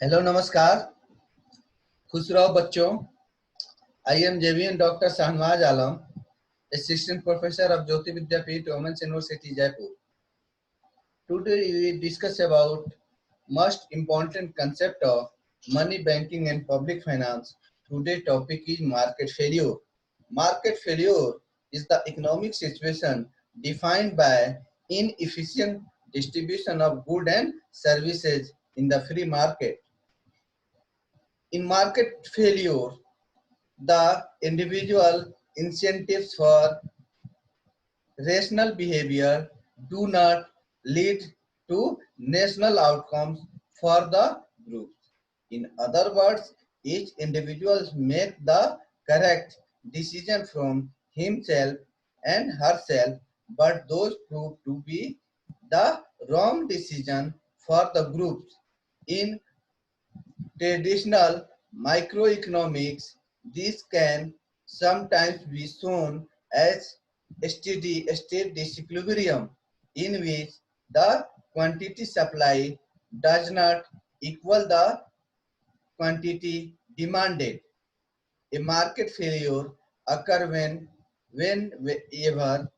Hello नमस्कार। खुश रहो बच्चों। I am JVN doctor Shahnawaz Alam, assistant professor of Jyoti Vidyapeeth women's university Jaipur. Today we discuss about most important concept of money, banking and public finance. Today topic is market failure. Market failure is the economic situation defined by inefficient distribution of goods and services in the free market. In market failure, the individual incentives for rational behavior do not lead to national outcomes for the group. In other words, each individual make the correct decision from himself and herself, but those prove to be the wrong decision for the groups. In traditional microeconomics, this can sometimes be shown as steady state disequilibrium, in which the quantity supply does not equal the quantity demanded. A market failure occurs whenever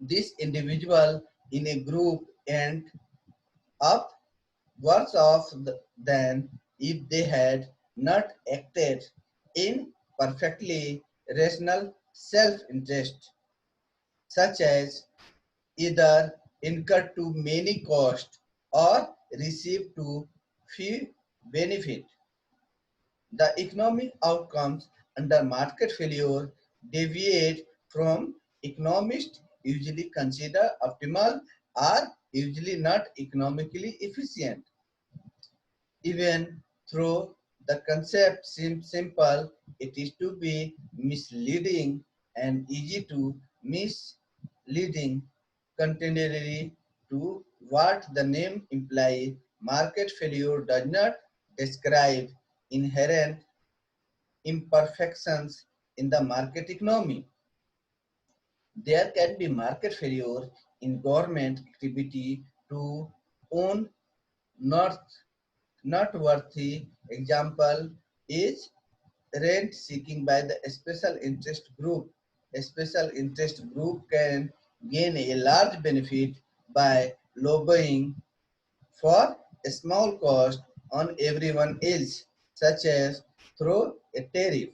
this individual in a group end up worse off than if they had not acted in perfectly rational self-interest, such as either incurred too many costs or received too few benefit. The economic outcomes under market failure deviate from economists usually consider optimal are usually not economically efficient. Even though the concept seems simple, it is to be misleading and easy to misleading contrary to what the name implies. Market failure does not describe inherent imperfections in the market economy. There can be market failure in government activity to own not noteworthy example is rent seeking by the special interest group. A special interest group can gain a large benefit by lobbying for a small cost on everyone else, such as through a tariff.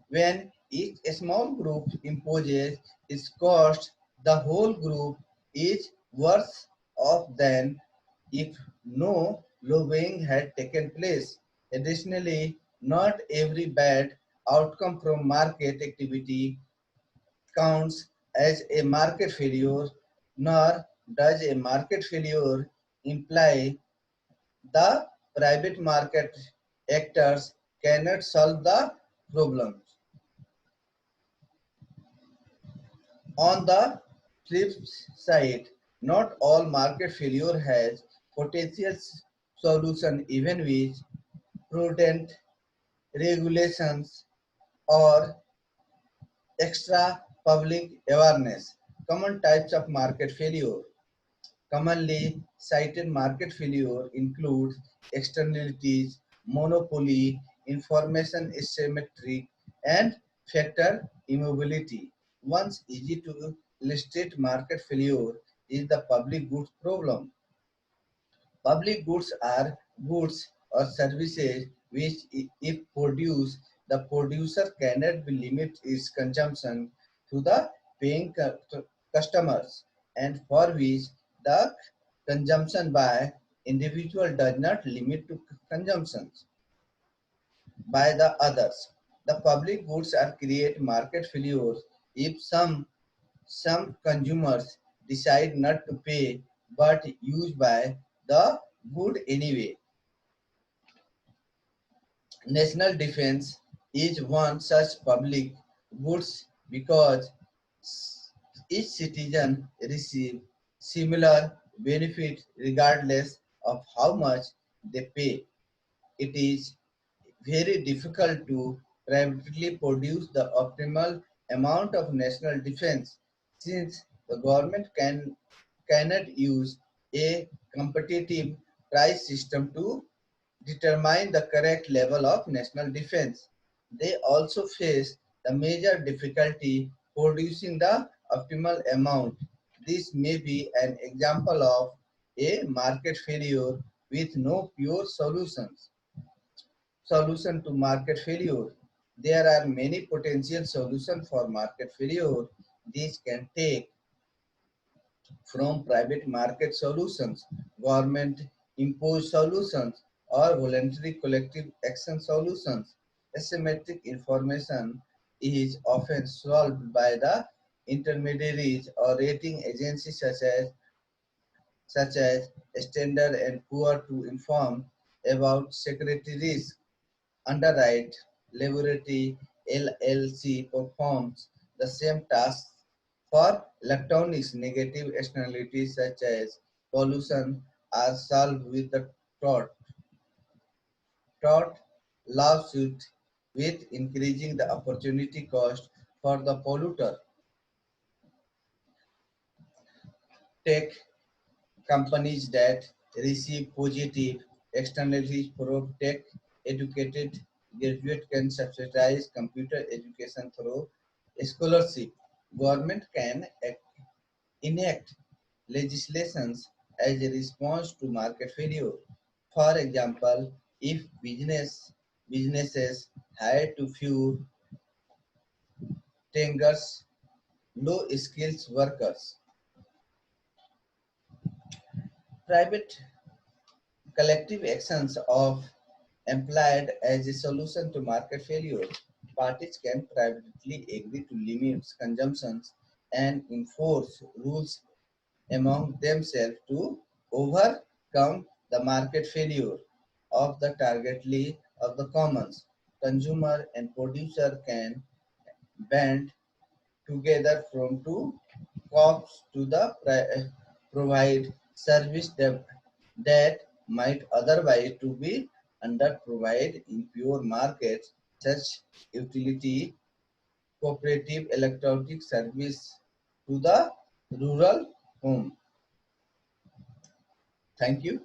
When each small group imposes its cost, the whole group is worse off than if no lobbying had taken place. Additionally, not every bad outcome from market activity counts as a market failure, nor does a market failure imply the private market actors cannot solve the problems. On the flip side, not all market failure has potential solution even with prudent regulations or extra public awareness. Common types of market failure. Commonly cited market failure includes externalities, monopoly, information asymmetry, and factor immobility. Once easy to illustrate market failure is the public goods problem. Public goods are goods or services which, if produced, the producer cannot be limit its consumption to the paying customers, and for which the consumption by individual does not limit to consumptions by the others. The public goods are create market failures if some consumers decide not to pay but use by the good anyway. National defense is one such public goods because each citizen receives similar benefit regardless of how much they pay. It is very difficult to privately produce the optimal amount of national defense since the government cannot use a competitive price system to determine the correct level of national defense. They also face the major difficulty producing the optimal amount. This may be an example of a market failure with no pure solution to market failure. There are many potential solutions for market failure. These can take from private market solutions, government imposed solutions, or voluntary collective action solutions. Asymmetric information is often solved by the intermediaries or rating agencies such as Standard and Poor to inform about security risk. Underwrite Laboratory LLC performs the same tasks for electronics. Negative externalities such as pollution are solved with the tort lawsuit with increasing the opportunity cost for the polluter. Tech companies that receive positive externalities prove tech educated graduate can subsidize computer education through scholarship. Government can enact legislations as a response to market failure. For example, if businesses hire too few tankers, low skills workers, private collective actions of employed as a solution to market failure. Parties can privately agree to limit consumptions and enforce rules among themselves to overcome the market failure of the targetly of the commons. Consumer and producer can band together from two cops to provide service that might otherwise to be underprovided in pure markets. Such utility cooperative electronic service to the rural home. Thank you.